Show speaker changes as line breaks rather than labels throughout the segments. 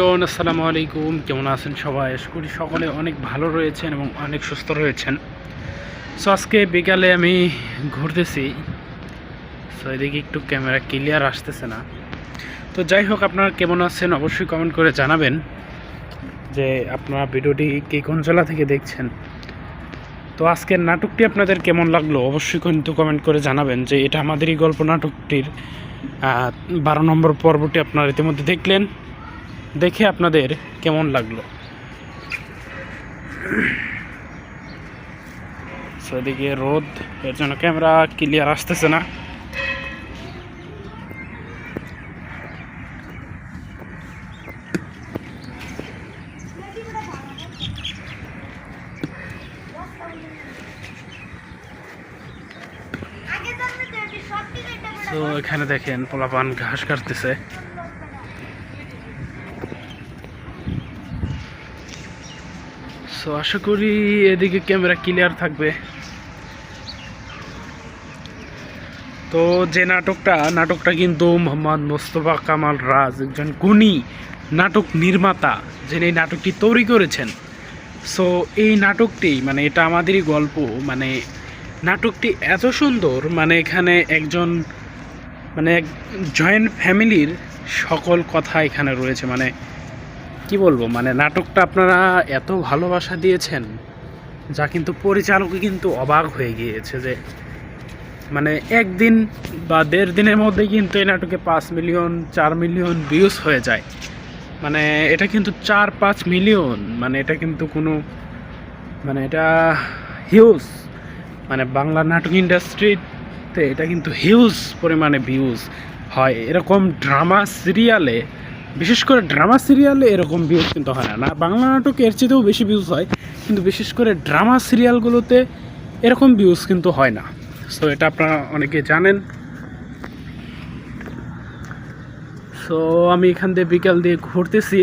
আসসালামু আলাইকুম, কেমন আছেন সবাই? আশা করি সকলে অনেক ভালো রয়েছেন এবং অনেক সুস্থ রয়েছেন। সো আজকে বিকালে আমি ঘুরতেছি। সো এদিকে একটু ক্যামেরা ক্লিয়ার আসতেছে না। তো যাই হোক, আপনারা কেমন আছেন অবশ্যই কমেন্ট করে জানাবেন যে আপনারা ভিডিওটি কে কোন জেলা থেকে দেখছেন। তো আজকের নাটকটি আপনাদের কেমন লাগলো অবশ্যই কিন্তু কমেন্ট করে জানাবেন যে এটা আমাদেরই গল্প নাটকটির 12 নম্বর পর্বটি আপনারা ইতিমধ্যে দেখলেন। দেখে আপনাদের কেমন লাগলো? সো এদিকে রোদ, এর জন্য ক্যামেরা ক্লিয়ার আসতেছে না। তো এখানে দেখেন পোলাপান ঘাস কাটতেছে। সো আশা করি এদিকে ক্যামেরা ক্লিয়ার থাকবে। তো যে নাটকটা কিন্তু মোহাম্মদ মোস্তফা কামাল রাজ, একজন গুণী নাটক নির্মাতা, যিনি এই নাটকটি তৈরি করেছেন। সো এই নাটকটি মানে এটা আমাদেরই গল্প, মানে নাটকটি এত সুন্দর, মানে এখানে একজন মানে এক জয়েন্ট ফ্যামিলির সকল কথা এখানে রয়েছে। মানে কি বলবো, মানে নাটকটা আপনারা এত ভালোবাসা দিয়েছেন যা কিন্তু পরিচালকও কিন্তু অবাক হয়ে গিয়েছে যে মানে একদিন বা 1.5 দিনের মধ্যে কিন্তু এই নাটকে 5 মিলিয়ন 4 মিলিয়ন ভিউজ হয়ে যায়। মানে এটা কিন্তু 4-5 মিলিয়ন, মানে এটা কিন্তু কোনো মানে এটা হিউজ, মানে বাংলা নাটক ইন্ডাস্ট্রিতে এটা কিন্তু হিউজ পরিমাণে ভিউজ হয়। এরকম ড্রামা সিরিয়ালে, বিশেষ করে ড্রামা সিরিয়ালে এরকম ভিউজ কিন্তু হয় না। বাংলা নাটকে এর চেয়েতেও বেশি ভিউজ হয়, কিন্তু বিশেষ করে ড্রামা সিরিয়ালগুলোতে এরকম ভিউজ কিন্তু হয় না। সো এটা আপনারা অনেকে জানেন। সো আমি এখান দিয়ে বিকাল দিয়ে ঘুরতেছি,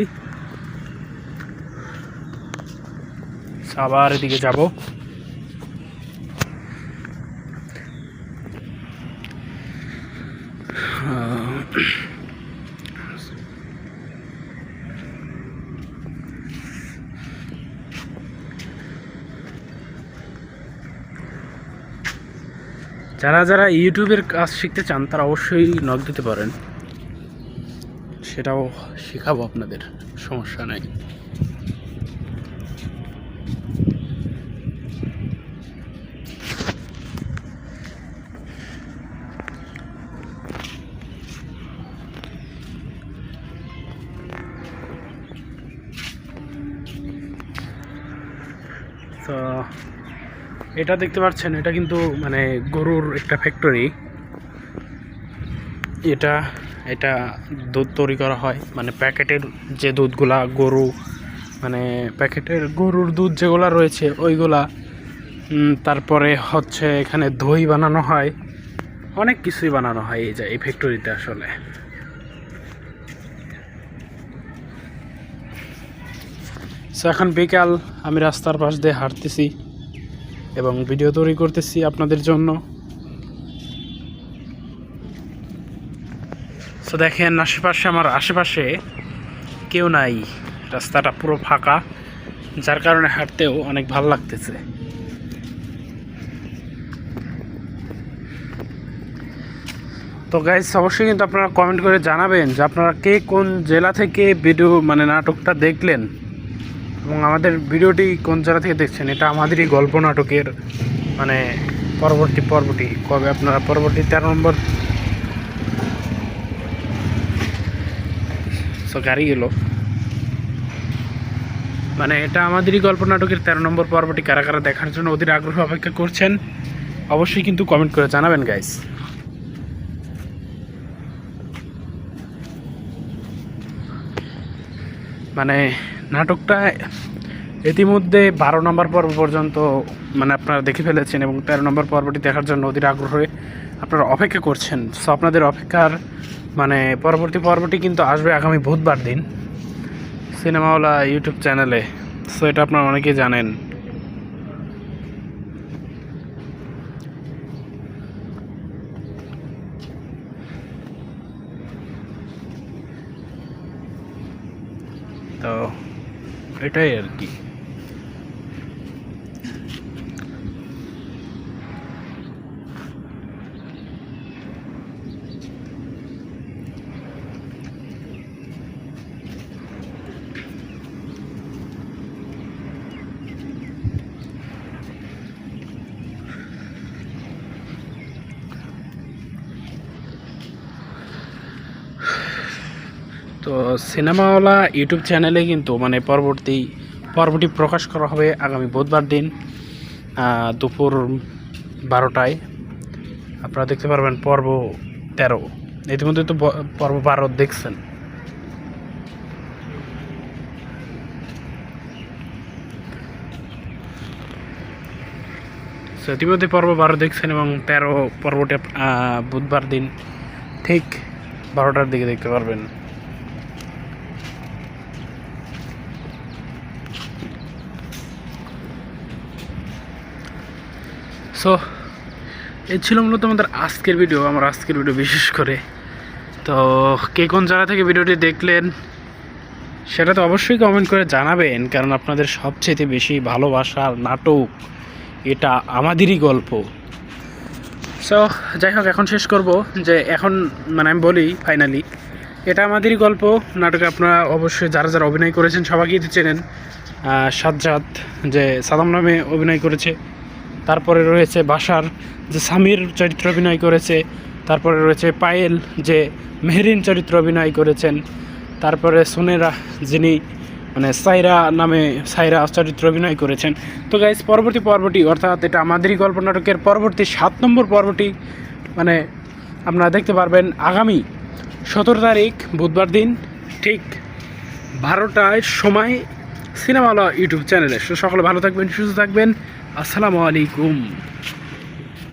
আবার এদিকে যাব। যারা যারা ইউটিউবের কাজ শিখতে চান তারা অবশ্যই নক দিতে পারেন, সেটাও শেখাবো আপনাদের, সমস্যা নাই। তো এটা দেখতে পাচ্ছেন, এটা কিন্তু মানে গরুর একটা ফ্যাক্টরি। এটা এটা দুধ তৈরি করা হয়, মানে প্যাকেটের যে দুধগুলা গরু, মানে প্যাকেটের গরুর দুধ যেগুলা রয়েছে ওইগুলা, তারপরে হচ্ছে এখানে দই বানানো হয়, অনেক কিছুই বানানো হয় এই ফ্যাক্টরিতে আসলে। সো এখন বিকাল, আমি রাস্তার পাশ দিয়ে হাঁটতেছি এবং ভিডিও তৈরি করতেছি আপনাদের জন্য। সো দেখেন আমার আশেপাশে কেউ নাই, রাস্তাটা পুরো ফাঁকা, যার কারণে হাঁটতেও অনেক ভালো লাগতেছে। তো গাইস, অবশ্যই কিন্তু আপনারা কমেন্ট করে জানাবেন যে আপনারা কে কোন জেলা থেকে ভিডিও মানে নাটকটা দেখলেন এবং আমাদের ভিডিওটি কোন জেলা থেকে দেখছেন। এটা আমাদেরই গল্প নাটকের মানে পরবর্তী কবে আপনারা পরবর্তী 13 নম্বর গাড়ি গেল, মানে এটা আমাদেরই গল্প নাটকের 13 নম্বর পর্বটি কারা কারা দেখার জন্য অধীর আগ্রহ অপেক্ষা করছেন অবশ্যই কিন্তু কমেন্ট করে জানাবেন গাইস। মানে নাটকটা ইতিমধ্যে 12 নম্বর পর্ব পর্যন্ত মানে আপনারা দেখে ফেলেছেন এবং 13 নম্বর পর্বটি দেখার জন্য অধীর আগ্রহে আপনারা অপেক্ষা করছেন। সো আপনাদের অপেক্ষার মানে পরবর্তী পর্বটি কিন্তু আসবে আগামী বুধবার দিন সিনেমাওয়ালা ইউটিউব চ্যানেলে। সো এটা আপনারা অনেকেই জানেন। তো এটাই আর কি। তো সিনেমাওয়ালা ইউটিউব চ্যানেলে কিন্তু মানে পরবর্তী প্রকাশ করা হবে আগামী বুধবার দিন দুপুর 12টায়। আপনারা দেখতে পারবেন পর্ব 13। ইতিমধ্যে তো পর্ব 12 দেখছেন। ইতিমধ্যে পর্ব 12 দেখছেন এবং 13 পর্বটা বুধবার দিন ঠিক 12টার দিকে দেখতে পারবেন। সো এই ছিল মূলত আমাদের আজকের ভিডিও, বিশেষ করে। তো কে কোন জায়গা থেকে ভিডিওটি দেখলেন সেটা তো অবশ্যই কমেন্ট করে জানাবেন, কারণ আপনাদের সবচেয়ে বেশি ভালোবাসার নাটক এটা আমাদেরই গল্প। সো যাই হোক, এখন শেষ করব যে এখন মানে আমি বলি ফাইনালি এটা আমাদেরই গল্প নাটকে আপনারা অবশ্যই যারা যারা অভিনয় করেছেন সবাইকেই তো চেনেন। সাজ্জাদ যে সাদাম নামে অভিনয় করেছে, তারপরে রয়েছে বাশার যে সামির চরিত্র অভিনয় করেছে, তারপরে রয়েছে পায়েল যে মেহরিন চরিত্র অভিনয় করেছেন, তারপরে সোনেরা যিনি মানে সাইরা চরিত্র অভিনয় করেছেন। তো গাইজ পরবর্তী অর্থাৎ এটা আমাদেরই গল্প নাটকের পরবর্তী 7 নম্বর পর্বটি মানে আপনারা দেখতে পারবেন আগামী 17 তারিখ বুধবার দিন ঠিক 12টার সময় সিনেমাওয়ালা ইউটিউব চ্যানেলে। সকলে ভালো থাকবেন, সুস্থ থাকবেন। আসসালামু আলাইকুম।